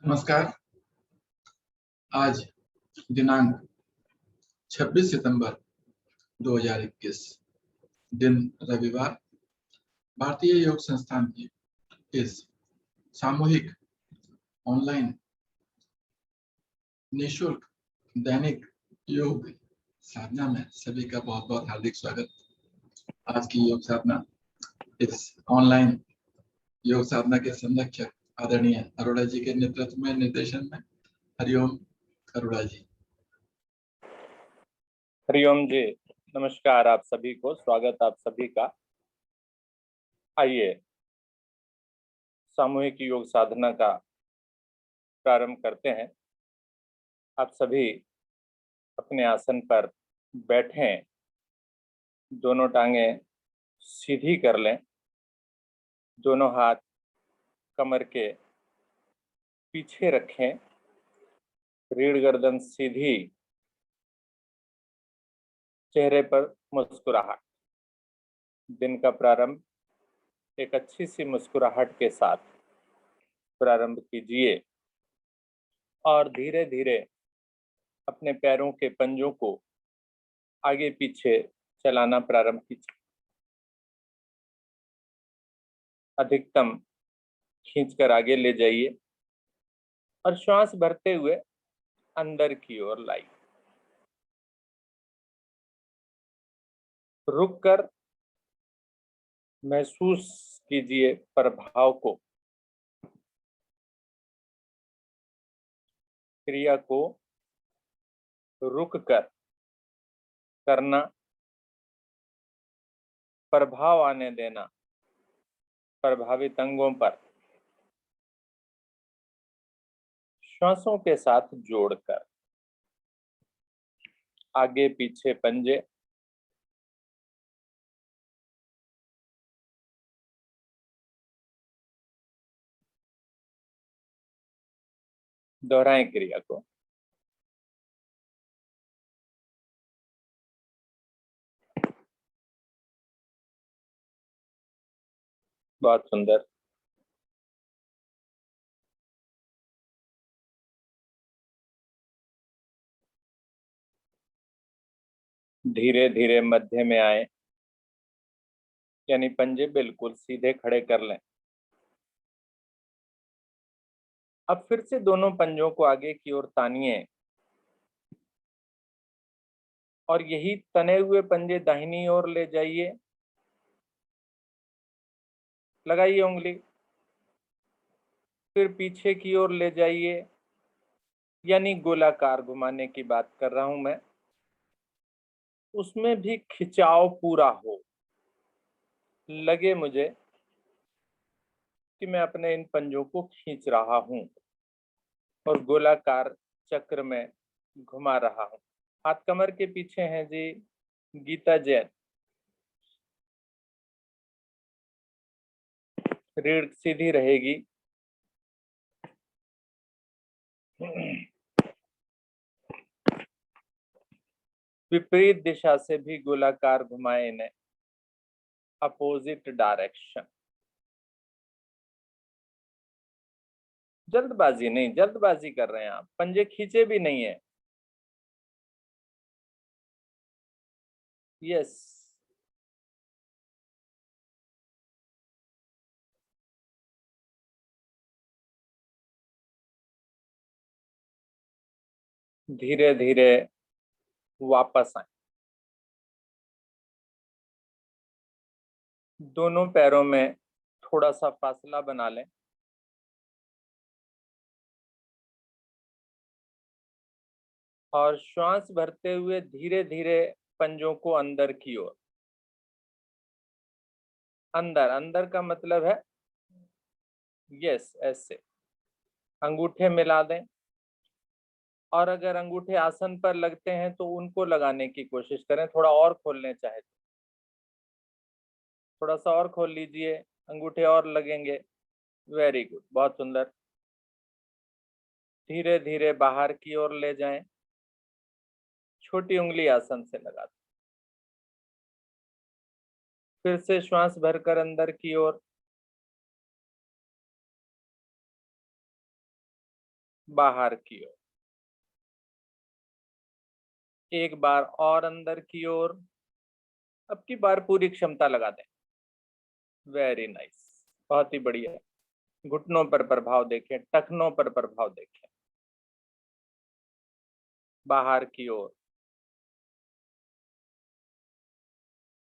नमस्कार। आज दिनांक 26 सितंबर 2021 दिन रविवार भारतीय योग संस्थान की इस सामूहिक ऑनलाइन निःशुल्क दैनिक योग साधना में सभी का बहुत बहुत हार्दिक स्वागत। आज की योग साधना इस ऑनलाइन योग साधना के संरक्षक आदरणीय अरोड़ा जी के नेतृत्व में निर्देशन में। हरिओम अरोड़ा जी। हरिओम जी, नमस्कार आप सभी को, स्वागत आप सभी का। आइए सामूहिक योग साधना का प्रारंभ करते हैं। आप सभी अपने आसन पर बैठें, दोनों टांगें सीधी कर लें, दोनों हाथ कमर के पीछे रखें, रीढ़ गर्दन सीधी, चेहरे पर मुस्कुराहट। दिन का प्रारंभ एक अच्छी सी मुस्कुराहट के साथ प्रारंभ कीजिए और धीरे धीरे अपने पैरों के पंजों को आगे पीछे चलाना प्रारंभ कीजिए। अधिकतम खींचकर आगे ले जाइए और श्वास भरते हुए अंदर की ओर लाइए। रुककर महसूस कीजिए प्रभाव को, क्रिया को रुककर करना, प्रभाव आने देना प्रभावित अंगों पर श्वासों के साथ जोड़कर। आगे पीछे पंजे, दोहराएं क्रिया को। बहुत सुंदर। धीरे धीरे मध्य में आए, यानी पंजे बिल्कुल सीधे खड़े कर लें। अब फिर से दोनों पंजों को आगे की ओर तानिए और यही तने हुए पंजे दाहिनी ओर ले जाइए। लगाइए उंगली, फिर पीछे की ओर ले जाइए, यानी गोलाकार घुमाने की बात कर रहा हूं मैं। उसमें भी खिंचाव पूरा हो, लगे मुझे कि मैं अपने इन पंजों को खींच रहा हूं और गोलाकार चक्र में घुमा रहा हूं। हाथ कमर के पीछे हैं जी। गीता जैन, रीढ़ सीधी रहेगी। विपरीत दिशा से भी गोलाकार घुमाए इन्हें, अपोजिट डायरेक्शन। जल्दबाजी नहीं, जल्दबाजी कर रहे हैं आप, पंजे खींचे भी नहीं है। यस, धीरे धीरे वापस आए। दोनों पैरों में थोड़ा सा फासला बना लें और श्वास भरते हुए धीरे धीरे पंजों को अंदर की ओर। अंदर, अंदर का मतलब है यस, ऐसे अंगूठे मिला दें और अगर अंगूठे आसन पर लगते हैं तो उनको लगाने की कोशिश करें। थोड़ा और खोलने चाहे तो थोड़ा सा और खोल लीजिए, अंगूठे और लगेंगे। वेरी गुड, बहुत सुंदर। धीरे धीरे बाहर की ओर ले जाएं, छोटी उंगली आसन से लगा दें। फिर से श्वास भरकर अंदर की ओर, बाहर की ओर, एक बार और अंदर की ओर। अब की बार पूरी क्षमता लगा दें। वेरी नाइस, बहुत ही बढ़िया। घुटनों पर प्रभाव देखें, टखनों पर प्रभाव देखें। बाहर की ओर,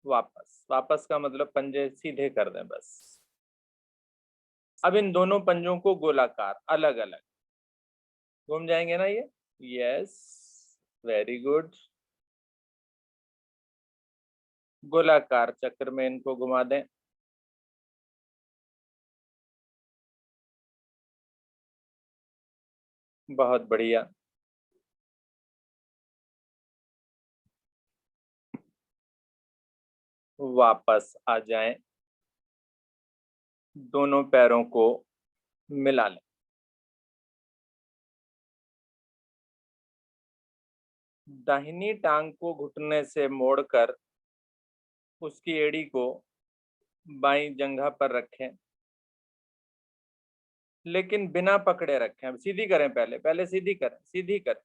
वापस। वापस का मतलब पंजे सीधे कर दें बस। अब इन दोनों पंजों को गोलाकार अलग अलग घूम जाएंगे ना ये। Yes, very good. गोलाकार चक्र में इनको घुमा दें। बहुत बढ़िया। वापस आ जाएं, दोनों पैरों को मिला लें। दाहिनी टांग को घुटने से मोड़कर उसकी एड़ी को बाईं जंघा पर रखें, लेकिन बिना पकड़े रखें। अब सीधी करें, पहले पहले सीधी करें, सीधी करें।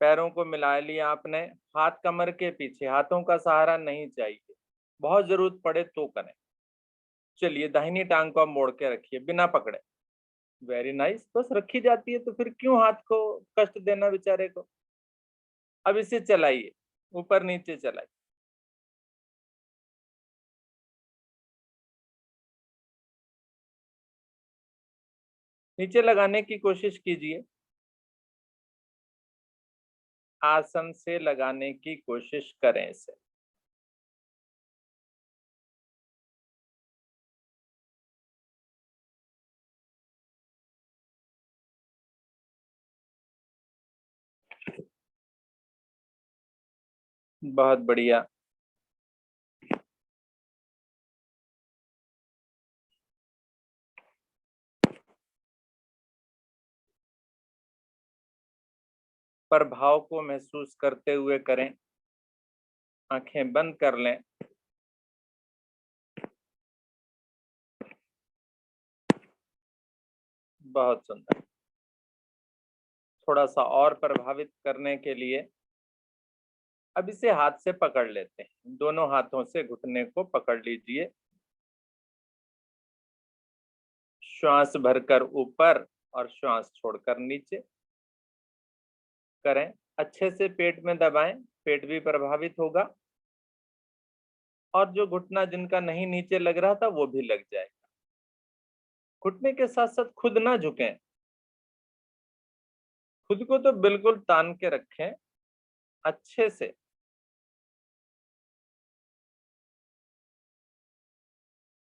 पैरों को मिला लिया आपने, हाथ कमर के पीछे, हाथों का सहारा नहीं चाहिए, बहुत जरूरत पड़े तो करें। चलिए, दाहिनी टांग को आप मोड़ के रखिए बिना पकड़े। वेरी नाइस, बस रखी जाती है तो फिर क्यों हाथ को कष्ट देना बेचारे को। अब इसे चलाइए, ऊपर नीचे चलाइए। नीचे लगाने की कोशिश कीजिए, आसन से लगाने की कोशिश करें इसे। बहुत बढ़िया। प्रभाव को महसूस करते हुए करें, आंखें बंद कर लें। बहुत सुंदर। थोड़ा सा और प्रभावित करने के लिए अब इसे हाथ से पकड़ लेते हैं। दोनों हाथों से घुटने को पकड़ लीजिए, श्वास भरकर ऊपर और श्वास छोड़कर नीचे करें। अच्छे से पेट में दबाएं, पेट भी प्रभावित होगा, और जो घुटना जिनका नहीं नीचे लग रहा था वो भी लग जाएगा। घुटने के साथ साथ खुद ना झुकें, खुद को तो बिल्कुल तान के रखें अच्छे से।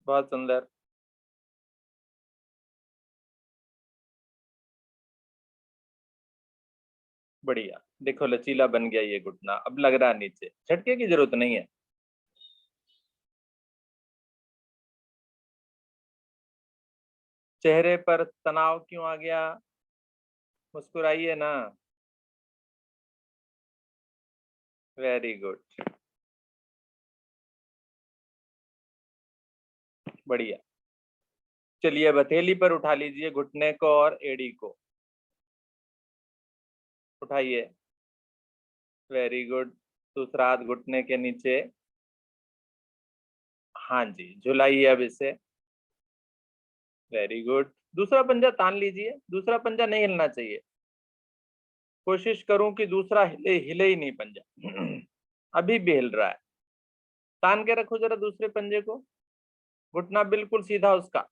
बहुत सुंदर। बढ़िया, देखो लचीला बन गया ये घुटना, अब लग रहा है नीचे, झटके की जरूरत नहीं है। चेहरे पर तनाव क्यों आ गया, मुस्कुराइए ना। वेरी गुड, बढ़िया। चलिए, अब हथेली पर उठा लीजिए घुटने को और एड़ी को, उठाइए। Very good. दूसरा हाथ घुटने के नीचे, हाँ जी, झुलाइए अब इसे। Very good. दूसरा पंजा तान लीजिए, दूसरा पंजा नहीं हिलना चाहिए। कोशिश करूं कि दूसरा हिले हिले ही नहीं पंजा। अभी भी हिल रहा है। तान के रखो जरा दूसरे पंजे को, घुटना बिल्कुल सीधा उसका।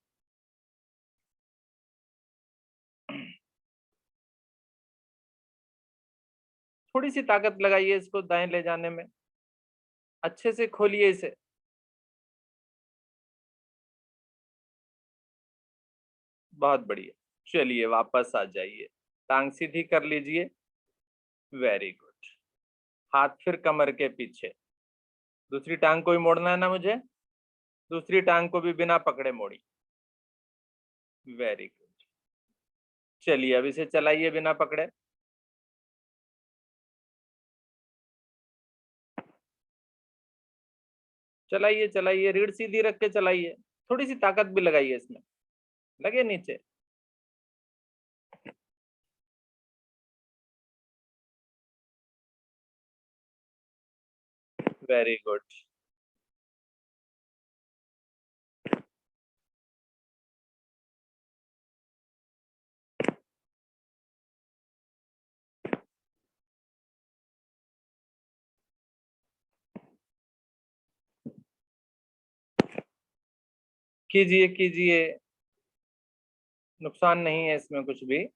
थोड़ी सी ताकत लगाइए इसको दाएं ले जाने में, अच्छे से खोलिए इसे। बहुत बढ़िया। चलिए, वापस आ जाइए, टांग सीधी कर लीजिए। Very good. हाथ फिर कमर के पीछे। दूसरी टांग को भी मोड़ना है ना मुझे, दूसरी टांग को भी बिना पकड़े मोड़ी। Very good. चलिए, अब इसे चलाइए बिना पकड़े। चलाइए चलाइए, रीढ़ सीधी रख के चलाइए, थोड़ी सी ताकत भी लगाइए इसमें, लगे नीचे। Very good. कीजिए कीजिए, नुकसान नहीं है इसमें कुछ भी।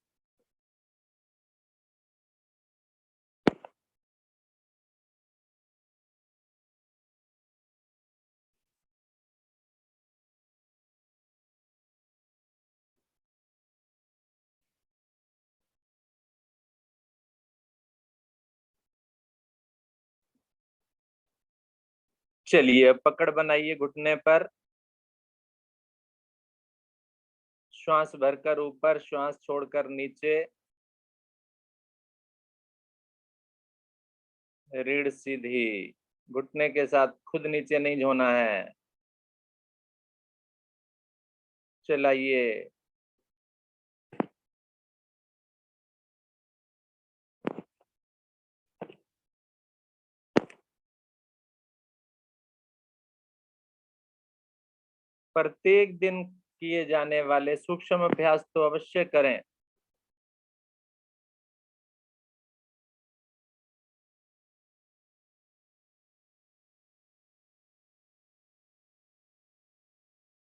चलिए, पकड़ बनाइए घुटने पर, श्वास भरकर ऊपर, श्वास छोड़कर नीचे, रीढ़ सीधी, घुटने के साथ खुद नीचे नहीं झोना है। चलाइए। प्रत्येक दिन किए जाने वाले सूक्ष्म अभ्यास तो अवश्य करें।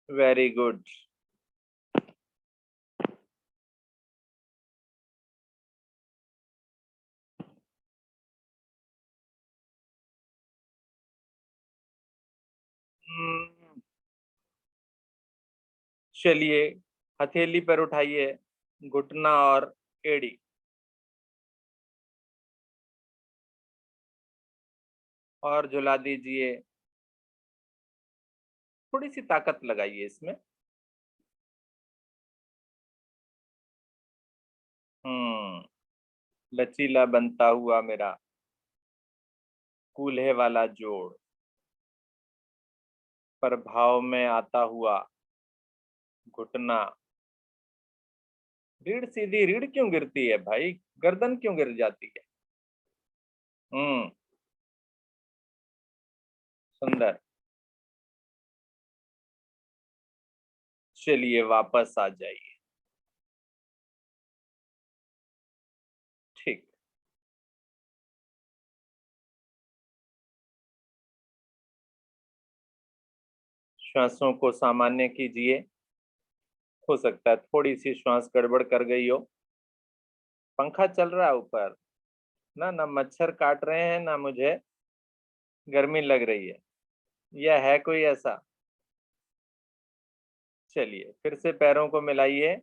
Very good. चलिए, हथेली पर उठाइए घुटना और एड़ी, और झुला दीजिए। थोड़ी सी ताकत लगाइए इसमें। लचीला बनता हुआ मेरा कूल्हे वाला जोड़, प्रभाव में आता हुआ घुटना। रीढ़ सीधी, रीढ़ क्यों गिरती है भाई? गर्दन क्यों गिर जाती है? सुंदर। चलिए, वापस आ जाइए। ठीक। श्वासों को सामान्य कीजिए। हो सकता है थोड़ी सी श्वास गड़बड़ कर गई हो। पंखा चल रहा है ऊपर ना, ना मच्छर काट रहे हैं ना मुझे गर्मी लग रही है। यह है कोई ऐसा? चलिए, फिर से पैरों को मिलाइए,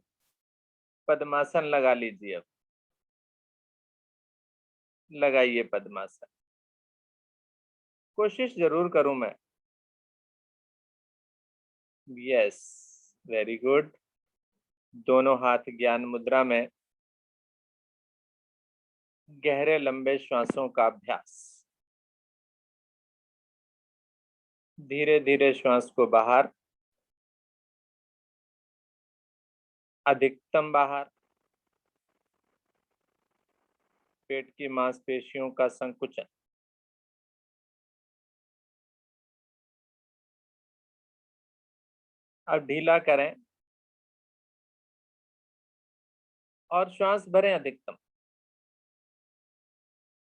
पद्मासन लगा लीजिए। अब लगाइए पद्मासन। कोशिश जरूर करूं मैं। Yes, very good. दोनों हाथ ज्ञान मुद्रा में, गहरे लंबे श्वासों का अभ्यास। धीरे धीरे श्वास को बाहर, अधिकतम बाहर। पेट की मांसपेशियों का संकुचन। अब ढीला करें और श्वास भरें अधिकतम।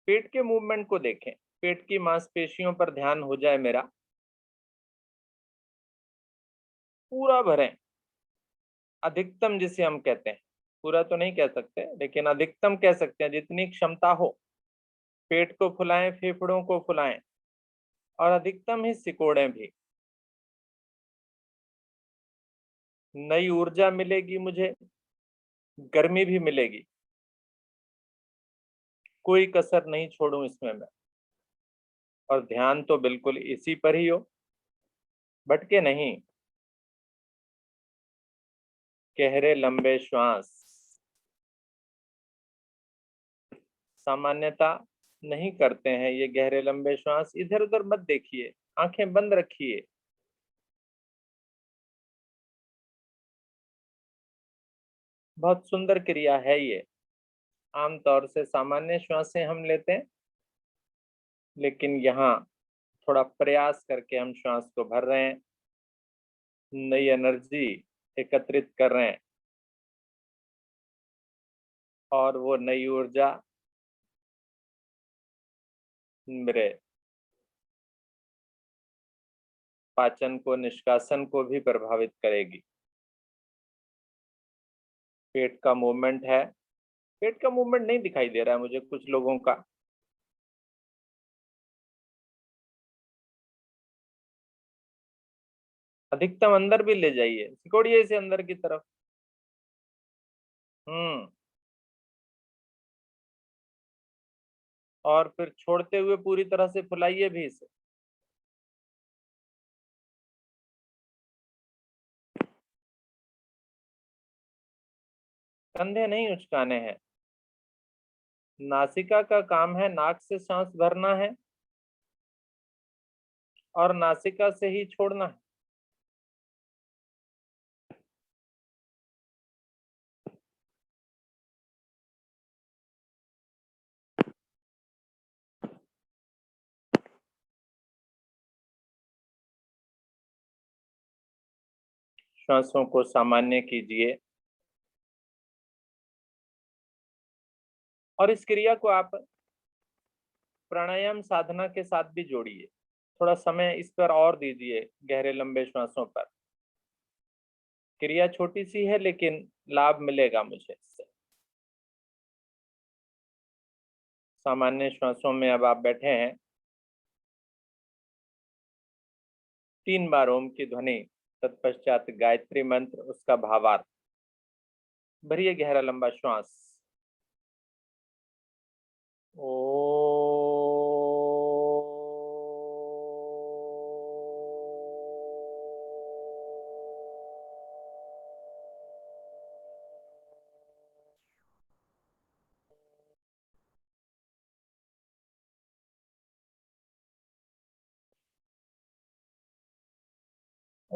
पेट के मूवमेंट को देखें, पेट की मांसपेशियों पर ध्यान हो जाए मेरा। पूरा भरें, अधिकतम जिसे हम कहते हैं। पूरा तो नहीं कह सकते, लेकिन अधिकतम कह सकते हैं, जितनी क्षमता हो। पेट को फुलाएं, फेफड़ों को फुलाएं, और अधिकतम ही सिकोड़ें भी। नई ऊर्जा मिलेगी मुझे, गर्मी भी मिलेगी। कोई कसर नहीं छोड़ूं इसमें मैं। और ध्यान तो बिल्कुल इसी पर ही हो, भटके नहीं। गहरे लंबे श्वास। सामान्यता नहीं करते हैं ये गहरे लंबे श्वास। इधर उधर मत देखिए, आंखें बंद रखिए। बहुत सुंदर क्रिया है ये। आमतौर से सामान्य श्वासें हम लेते हैं, लेकिन यहाँ थोड़ा प्रयास करके हम श्वास को भर रहे हैं, नई एनर्जी एकत्रित कर रहे हैं और वो नई ऊर्जा मेरे पाचन को, निष्कासन को भी प्रभावित करेगी। पेट का मूवमेंट है, पेट का मूवमेंट नहीं दिखाई दे रहा है मुझे कुछ लोगों का। अधिकतम अंदर भी ले जाइए, सिकोड़िए इसे अंदर की तरफ। और फिर छोड़ते हुए पूरी तरह से फुलाइए भी इसे। कंधे नहीं उचकाने हैं। नासिका का काम है नाक से सांस भरना है और नासिका से ही छोड़ना है। श्वासों को सामान्य कीजिए और इस क्रिया को आप प्राणायाम साधना के साथ भी जोड़िए। थोड़ा समय इस पर और दीजिए, गहरे लंबे श्वासों पर। क्रिया छोटी सी है लेकिन लाभ मिलेगा मुझे इससे। सामान्य श्वासों में अब आप बैठे हैं। 3 बार ओम की ध्वनि, तत्पश्चात गायत्री मंत्र, उसका भावार्थ। भरिए गहरा लंबा श्वास। ओ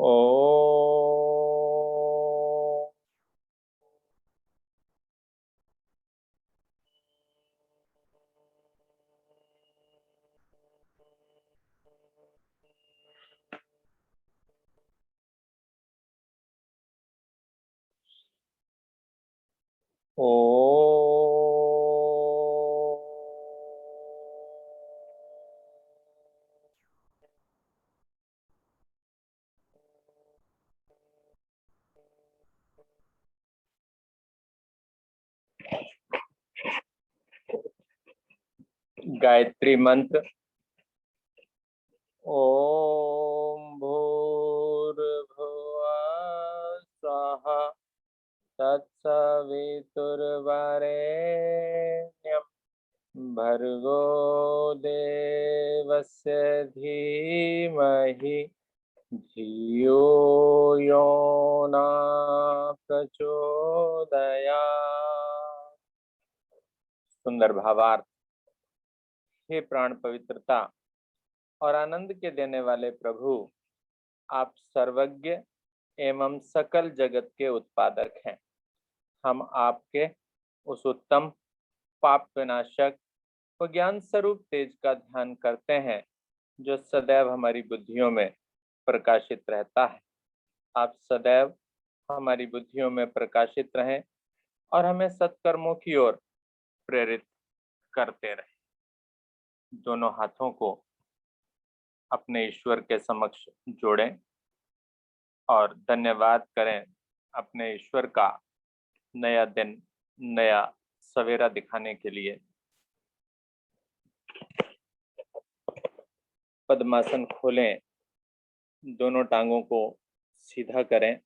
ओ गायत्री मंत्र। ओम भूर्भुवः स्वः तत्सवितुर्वरेण्यं भर्गो देवस्य धीमहि धियो यो न प्रचोदयात्। सुंदर भावार्थ। हे प्राण पवित्रता और आनंद के देने वाले प्रभु, आप सर्वज्ञ एवं सकल जगत के उत्पादक हैं। हम आपके उस उत्तम, पाप विनाशक व ज्ञान स्वरूप तेज का ध्यान करते हैं जो सदैव हमारी बुद्धियों में प्रकाशित रहता है। आप सदैव हमारी बुद्धियों में प्रकाशित रहें और हमें सत्कर्मों की ओर प्रेरित करते रहें। दोनों हाथों को अपने ईश्वर के समक्ष जोड़ें और धन्यवाद करें अपने ईश्वर का नया दिन, नया सवेरा दिखाने के लिए। पद्मासन खोलें, दोनों टांगों को सीधा करें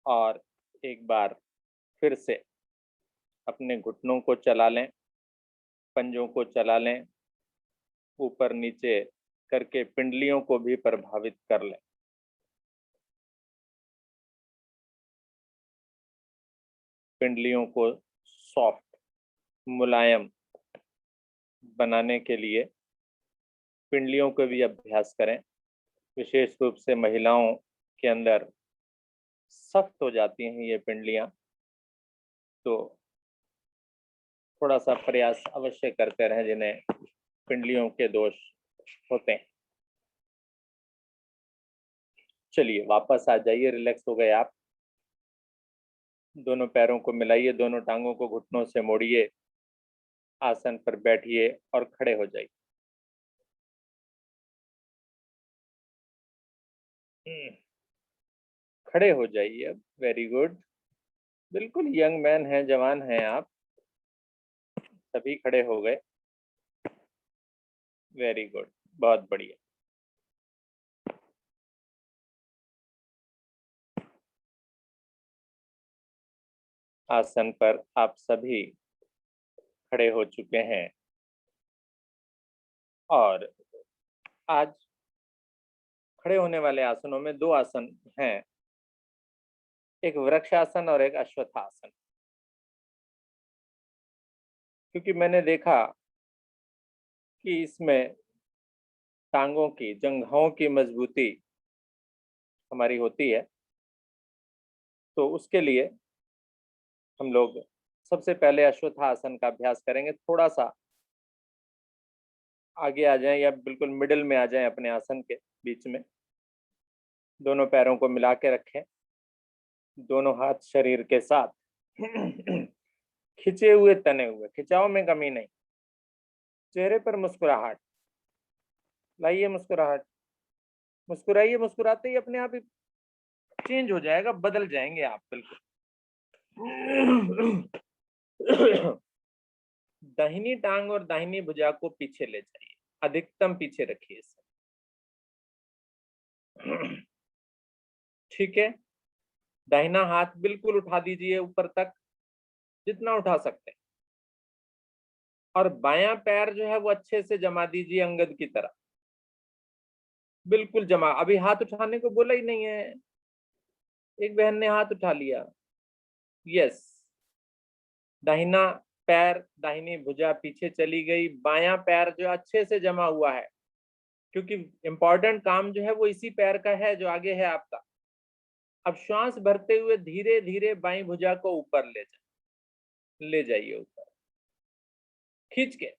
और एक बार फिर से अपने घुटनों को चला लें, पंजों को चला लें, ऊपर नीचे करके पिंडलियों को भी प्रभावित कर लें। पिंडलियों को सॉफ्ट, मुलायम बनाने के लिए पिंडलियों को भी अभ्यास करें। विशेष रूप से महिलाओं के अंदर सख्त हो जाती हैं ये पिंडलियां, तो थोड़ा सा प्रयास अवश्य करते रहें जिन्हें पिंडलियों के दोष होते हैं। चलिए वापस आ जाइए, रिलैक्स हो गए आप। दोनों पैरों को मिलाइए, दोनों टांगों को घुटनों से मोड़िए, आसन पर बैठिए और खड़े हो जाइए। खड़े हो जाइए अब। वेरी गुड, बिल्कुल यंग मैन हैं, जवान हैं आप। सभी खड़े हो गए। वेरी गुड, बहुत बढ़िया। आसन पर आप सभी खड़े हो चुके हैं और आज खड़े होने वाले आसनों में दो आसन हैं, एक वृक्षासन और एक अश्वत्थासन। क्योंकि मैंने देखा कि इसमें टांगों की, जंघाओं की मजबूती हमारी होती है, तो उसके लिए हम लोग सबसे पहले अश्वत्थासन का अभ्यास करेंगे। थोड़ा सा आगे आ जाएं या बिल्कुल मिडिल में आ जाएं अपने आसन के बीच में। दोनों पैरों को मिला के रखें, दोनों हाथ शरीर के साथ खिंचे हुए, तने हुए, खिंचाव में कमी नहीं। चेहरे पर मुस्कुराहट लाइए, मुस्कुराहट, मुस्कुराइए। मुस्कुराते ही अपने आप ही चेंज हो जाएगा, बदल जाएंगे आप बिल्कुल। दाहिनी टांग और दाहिनी भुजा को पीछे ले जाइए, अधिकतम पीछे रखिए इसे। ठीक है, दाहिना हाथ बिल्कुल उठा दीजिए ऊपर तक, जितना उठा सकते हैं, और बायां पैर जो है वो अच्छे से जमा दीजिए अंगद की तरह, बिल्कुल जमा। अभी हाथ उठाने को बोला ही नहीं है, एक बहन ने हाथ उठा लिया। यस, दाहिना पैर, दाहिनी भुजा पीछे चली गई, बायां पैर जो अच्छे से जमा हुआ है, क्योंकि इंपॉर्टेंट काम जो है वो इसी पैर का है जो आगे है आपका। अब श्वास भरते हुए धीरे धीरे बाईं भुजा को ऊपर ले जाइए, ऊपर खींच के।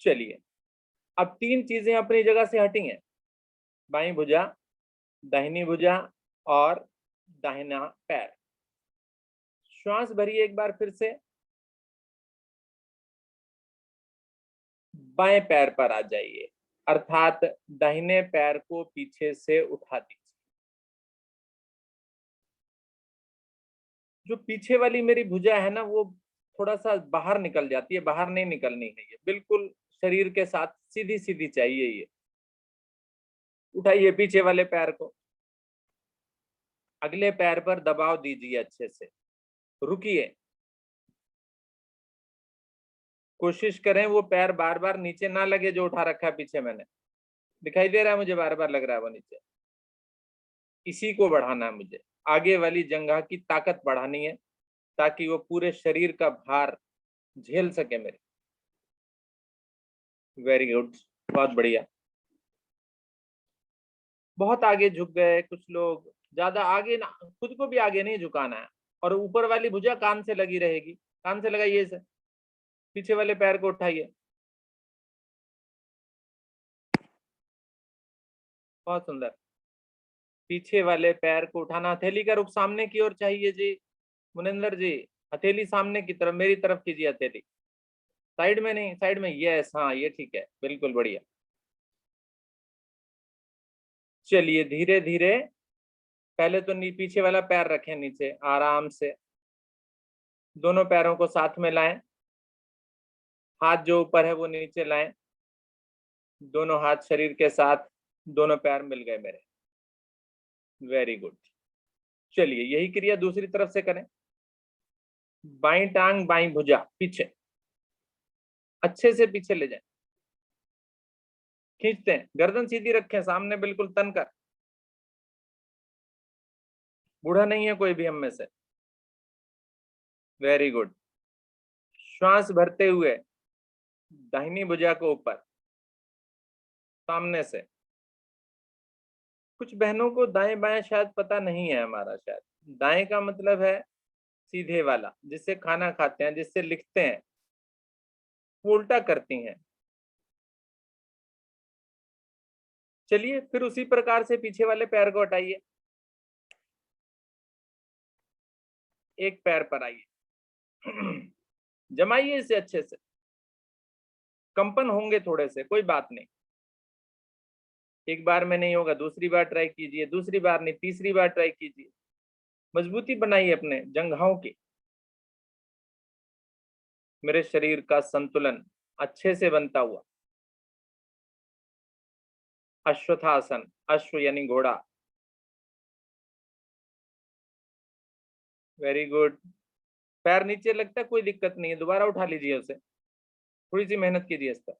चलिए, अब तीन चीजें अपनी जगह से हटी हैं, बाईं भुजा, दाहिनी भुजा और दाहिना पैर। श्वास भरिए एक बार फिर से, बाएं पैर पर आ जाइए, अर्थात दाहिने पैर को पीछे से उठा दीजिए। जो पीछे वाली मेरी भुजा है ना, वो थोड़ा सा बाहर निकल जाती है, बाहर नहीं निकलनी है, ये बिल्कुल शरीर के साथ सीधी सीधी चाहिए ये। उठाइए पीछे वाले पैर को, अगले पैर पर दबाव दीजिए अच्छे से, रुकिए। कोशिश करें वो पैर बार बार नीचे ना लगे जो उठा रखा है पीछे मैंने, दिखाई दे रहा है मुझे, बार बार लग रहा है वो नीचे। इसी को बढ़ाना है मुझे, आगे वाली जंघा की ताकत बढ़ानी है, ताकि वो पूरे शरीर का भार झेल सके मेरे। वेरी गुड, बहुत बढ़िया। बहुत आगे झुक गए कुछ लोग, ज्यादा आगे ना, खुद को भी आगे नहीं झुकाना है, और ऊपर वाली भुजा कान से लगी रहेगी। कान से लगाइए इसे, पीछे वाले पैर को उठाइए, बहुत सुंदर। पीछे वाले पैर को उठाना, हथेली का रुख सामने की ओर चाहिए जी, मुनिंदर जी, हथेली सामने की तरफ, मेरी तरफ कीजिए हथेली, साइड में नहीं, साइड में। यस, हाँ ये ठीक है, बिल्कुल बढ़िया। चलिए धीरे धीरे, पहले तो पीछे वाला पैर रखें नीचे, आराम से दोनों पैरों को साथ में लाएं, हाथ जो ऊपर है वो नीचे लाएं, दोनों हाथ शरीर के साथ, दोनों पैर मिल गए मेरे। Very good. चलिए यही क्रिया दूसरी तरफ से करें। बाईं टांग बाईं भुजा पीछे, अच्छे से पीछे ले जाएं, खींचते हैं, गर्दन सीधी रखें सामने, बिल्कुल तन कर। बूढ़ा नहीं है कोई भी हम में से। Very good. श्वास भरते हुए दाहिनी भुजा को ऊपर, सामने से। कुछ बहनों को दाएं बाएं शायद पता नहीं है हमारा, शायद दाएं का मतलब है सीधे वाला, जिससे खाना खाते हैं, जिससे लिखते हैं, वो उल्टा करती हैं। चलिए फिर उसी प्रकार से पीछे वाले पैर को हटाइए, एक पैर पर आइए, जमाइए इसे अच्छे से। कंपन होंगे थोड़े से, कोई बात नहीं, एक बार में नहीं होगा, दूसरी बार ट्राई कीजिए, दूसरी बार नहीं, तीसरी बार ट्राई कीजिए। मजबूती बनाइए अपने जंघाओं की। मेरे शरीर का संतुलन अच्छे से बनता हुआ। अश्वत्थासन, अश्व यानी घोड़ा। Very good. पैर नीचे लगता है, कोई दिक्कत नहीं है, दोबारा उठा लीजिए उसे, थोड़ी सी मेहनत कीजिए इस पर।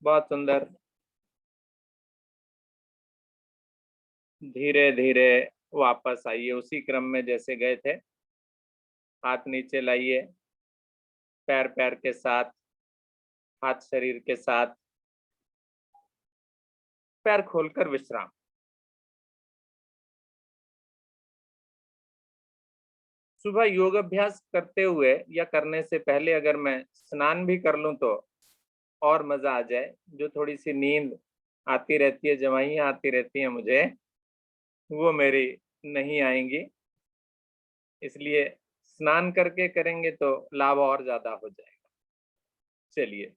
बहुत सुंदर। धीरे धीरे वापस आइए उसी क्रम में जैसे गए थे। हाथ नीचे लाइए, पैर पैर के साथ, हाथ शरीर के साथ, पैर खोलकर विश्राम। सुबह योग अभ्यास करते हुए या करने से पहले अगर मैं स्नान भी कर लूं तो और मजा आ जाए। जो थोड़ी सी नींद आती रहती है, जवाइयां आती रहती हैं मुझे, वो मेरी नहीं आएंगी। इसलिए स्नान करके करेंगे तो लाभ और ज्यादा हो जाएगा। चलिए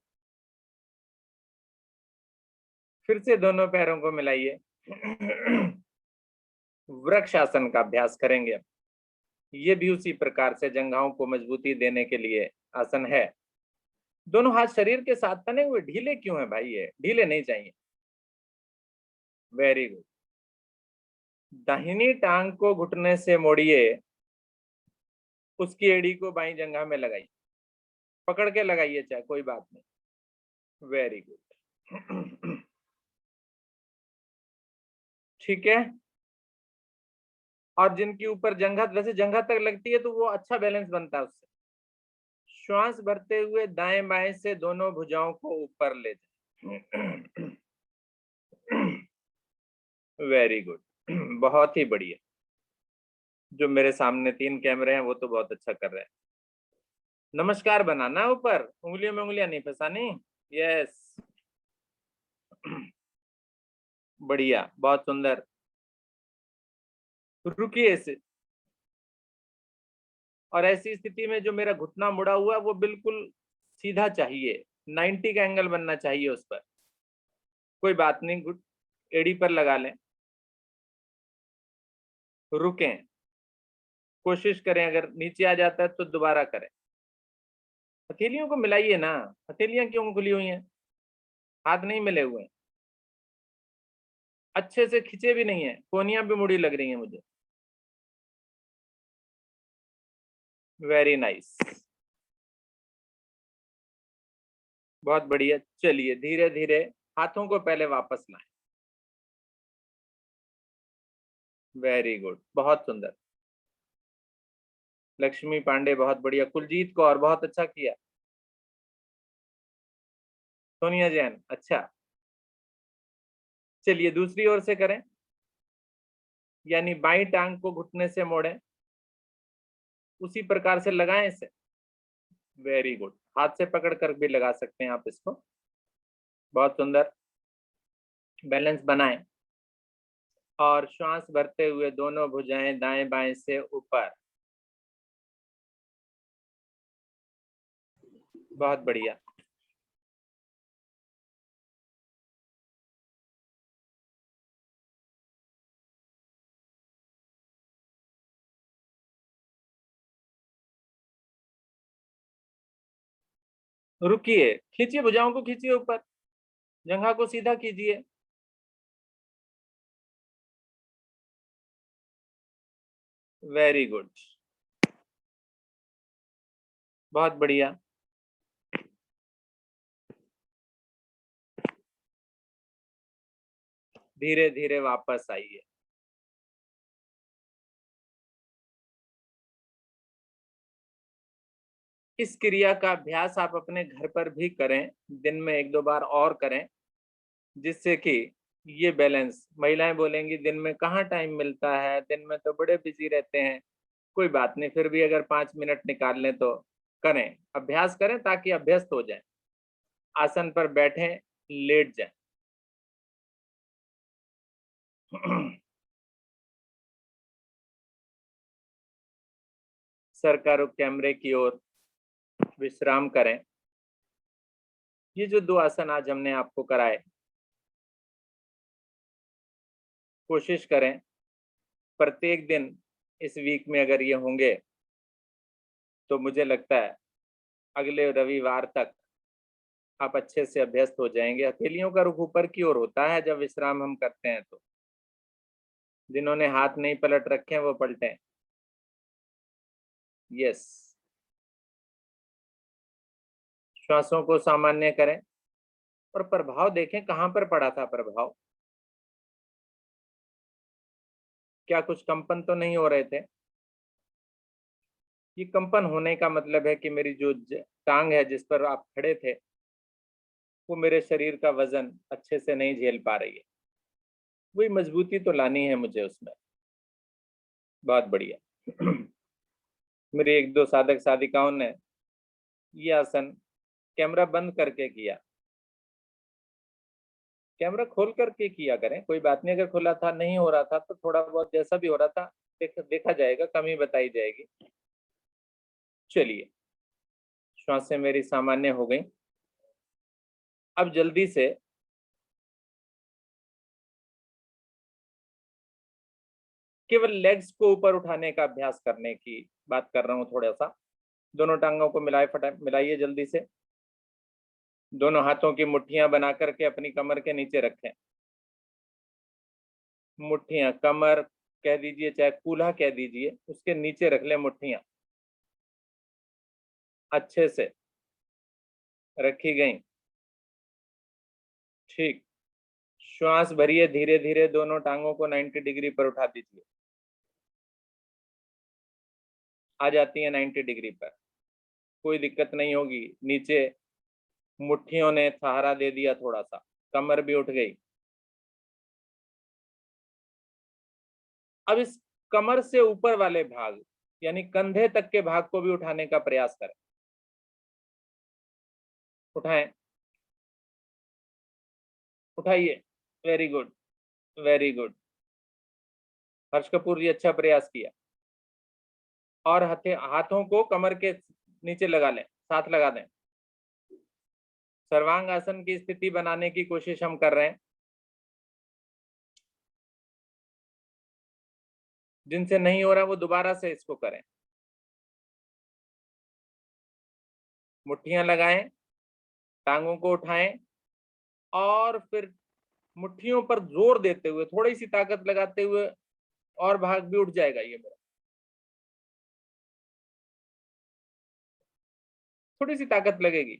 फिर से दोनों पैरों को मिलाइए। वृक्ष आसन का अभ्यास करेंगे। ये भी उसी प्रकार से जंघाओं को मजबूती देने के लिए आसन है। दोनों हाथ शरीर के साथ तने हुए, ढीले क्यों है भाई? ये ढीले नहीं चाहिए। Very good. दाहिनी टांग को घुटने से मोड़िए, उसकी एड़ी को बाईं जंघा में लगाइए, पकड़ के लगाइए चाहे, कोई बात नहीं। Very good. ठीक है। और जिनकी ऊपर जंघा, वैसे जंघा तक लगती है तो वो अच्छा बैलेंस बनता है उससे। श्वास भरते हुए दाएं बाएं से दोनों भुजाओं को ऊपर ले जाए। Very good. बहुत ही बढ़िया। जो मेरे सामने 3 कैमरे हैं वो तो बहुत अच्छा कर रहे हैं। नमस्कार बनाना ऊपर, उंगलियों में उंगलियां नहीं फंसानी। यस। बढ़िया, बहुत सुंदर। रुकिए इसे। और ऐसी स्थिति में जो मेरा घुटना मुड़ा हुआ है वो बिल्कुल सीधा चाहिए, 90 का एंगल बनना चाहिए उस पर। कोई बात नहीं, घुट एड़ी पर लगा लें। रुकें, कोशिश करें, अगर नीचे आ जाता है तो दोबारा करें। हथेलियों को मिलाइए ना, हथेलियां क्यों खुली हुई हैं? हाथ नहीं मिले हुए हैं, अच्छे से खिंचे भी नहीं है, कोहनियां भी मुड़ी लग रही हैं मुझे। वेरी नाइस, बहुत बढ़िया। चलिए धीरे धीरे हाथों को पहले वापस लाएं। वेरी गुड, बहुत सुंदर। लक्ष्मी पांडे बहुत बढ़िया। कुलजीत कौर बहुत अच्छा किया। सोनिया जैन अच्छा। चलिए दूसरी ओर से करें, यानी बाईं टांग को घुटने से मोड़ें, उसी प्रकार से लगाएं इसे। Very good. हाथ से पकड़ कर भी लगा सकते हैं आप इसको। बहुत सुंदर। बैलेंस बनाएं और श्वास भरते हुए दोनों भुजाएं दाएं बाएं से ऊपर। बहुत बढ़िया। रुकिए, खींचिए भुजाओं को, खींचिए ऊपर, जंघा को सीधा कीजिए। वेरी गुड, बहुत बढ़िया। धीरे धीरे वापस आइए। इस क्रिया का अभ्यास आप अपने घर पर भी करें, दिन में 1-2 बार और करें, जिससे कि ये बैलेंस, महिलाएं बोलेंगी दिन में कहाँ टाइम मिलता है, दिन में तो बड़े बिजी रहते हैं। कोई बात नहीं, फिर भी अगर 5 मिनट निकाल लें तो करें, अभ्यास करें ताकि अभ्यस्त हो जाए। आसन पर बैठें, लेट जाएं। सर का रुख कैमरे की ओर, विश्राम करें। ये जो 2 आसन आज हमने आपको कराए, कोशिश करें प्रत्येक दिन इस वीक में अगर ये होंगे तो मुझे लगता है अगले रविवार तक आप अच्छे से अभ्यस्त हो जाएंगे। हथेलियों का रुख ऊपर की ओर होता है जब विश्राम हम करते हैं, तो जिन्होंने हाथ नहीं पलट रखे हैं वो पलटें। यस, श्वासों को सामान्य करें और प्रभाव देखें, कहां पर पड़ा था प्रभाव। क्या कुछ कंपन तो नहीं हो रहे थे? ये कंपन होने का मतलब है कि मेरी जो टांग है जिस पर आप खड़े थे वो मेरे शरीर का वजन अच्छे से नहीं झेल पा रही है। वही मजबूती तो लानी है मुझे उसमें। बहुत बढ़िया। मेरे 1-2 साधक साधिकाओं ने ये आसन कैमरा बंद करके किया। कैमरा खोल करके किया करें, कोई बात नहीं। अगर खुला था, नहीं हो रहा था, तो थोड़ा बहुत जैसा भी हो रहा था देखा जाएगा, कमी बताई जाएगी। चलिए, श्वासें मेरी सामान्य हो गई। अब जल्दी से केवल लेग्स को ऊपर उठाने का अभ्यास करने की बात कर रहा हूं। थोड़ा सा दोनों टांगों को मिलाइए जल्दी से। दोनों हाथों की मुट्ठियां बना करके अपनी कमर के नीचे रखें। मुट्ठियां, कमर कह दीजिए चाहे कूल्हा कह दीजिए, उसके नीचे रख लें मुट्ठियां। अच्छे से रखी गई। ठीक। श्वास भरिए, धीरे धीरे दोनों टांगों को 90 डिग्री पर उठा दीजिए। आ जाती है 90 डिग्री पर, कोई दिक्कत नहीं होगी। नीचे मुट्ठियों ने सहारा दे दिया, थोड़ा सा कमर भी उठ गई। अब इस कमर से ऊपर वाले भाग यानी कंधे तक के भाग को भी उठाने का प्रयास करें। उठाएं, उठाइए। Very good, very good. Harsh Kapoor ji, अच्छा प्रयास किया। और हाथों को कमर के नीचे लगा लें, साथ लगा दें। सर्वांग आसन की स्थिति बनाने की कोशिश हम कर रहे हैं। जिनसे नहीं हो रहा वो दोबारा से इसको करें। मुट्ठियां लगाएं, टांगों को उठाएं और फिर मुट्ठियों पर जोर देते हुए, थोड़ी सी ताकत लगाते हुए, और भाग भी उठ जाएगा ये मेरा। थोड़ी सी ताकत लगेगी,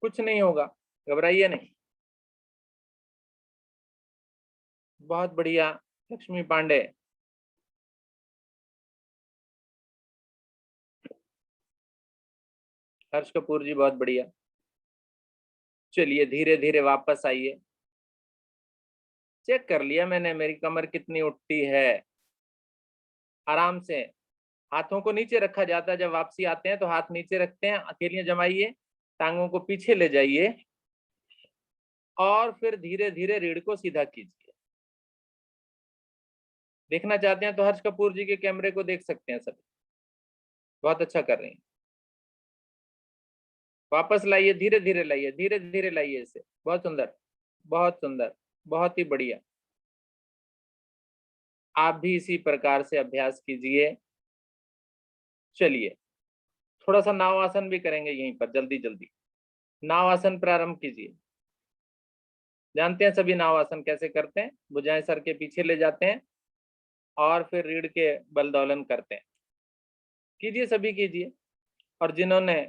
कुछ नहीं होगा, घबराइए नहीं। बहुत बढ़िया लक्ष्मी पांडे। हर्ष कपूर जी, बहुत बढ़िया। चलिए धीरे धीरे वापस आइए। चेक कर लिया मैंने मेरी कमर कितनी उठती है। आराम से हाथों को नीचे रखा जाता है। जब वापसी आते हैं तो हाथ नीचे रखते हैं, हथेलियां जमाइए, टांगों को पीछे ले जाइए और फिर धीरे धीरे रीढ़ को सीधा कीजिए। देखना चाहते हैं तो हर्ष कपूर जी के कैमरे को देख सकते हैं सभी। बहुत अच्छा कर रही हैं। वापस लाइए, धीरे धीरे लाइए, धीरे धीरे लाइए इसे। बहुत सुंदर, बहुत सुंदर, बहुत ही बढ़िया। आप भी इसी प्रकार से अभ्यास कीजिए। चलिए, थोड़ा सा नाव आसन भी करेंगे यहीं पर, जल्दी जल्दी। नाव आसन प्रारंभ कीजिए। जानते हैं सभी नाव आसन कैसे करते हैं। भुजाएं सर के पीछे ले जाते हैं और फिर रीढ़ के बल दौलन करते हैं। कीजिए, सभी कीजिए। और जिन्होंने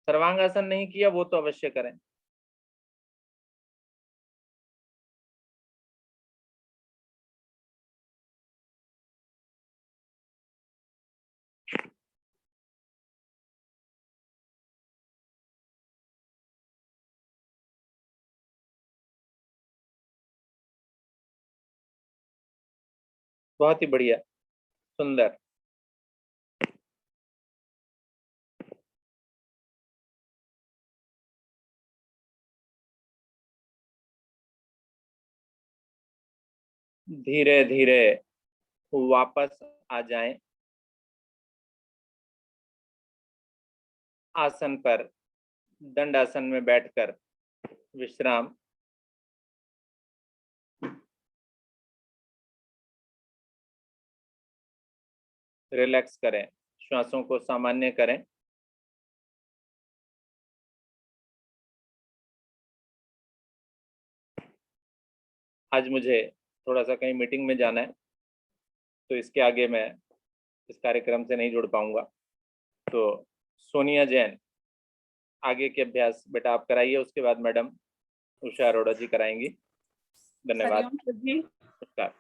सर्वांगासन नहीं किया वो तो अवश्य करें। बहुत ही बढ़िया, सुंदर। धीरे धीरे वापस आ जाएं। आसन पर दंडासन में बैठकर विश्राम। रिलैक्स करें, श्वासों को सामान्य करें। आज मुझे थोड़ा सा कहीं मीटिंग में जाना है, तो इसके आगे मैं इस कार्यक्रम से नहीं जुड़ पाऊंगा। तो सोनिया जैन, आगे के अभ्यास बेटा आप कराइए, उसके बाद मैडम उषा अरोड़ा जी कराएंगी। धन्यवाद। हरिओम सर जी। नमस्कार।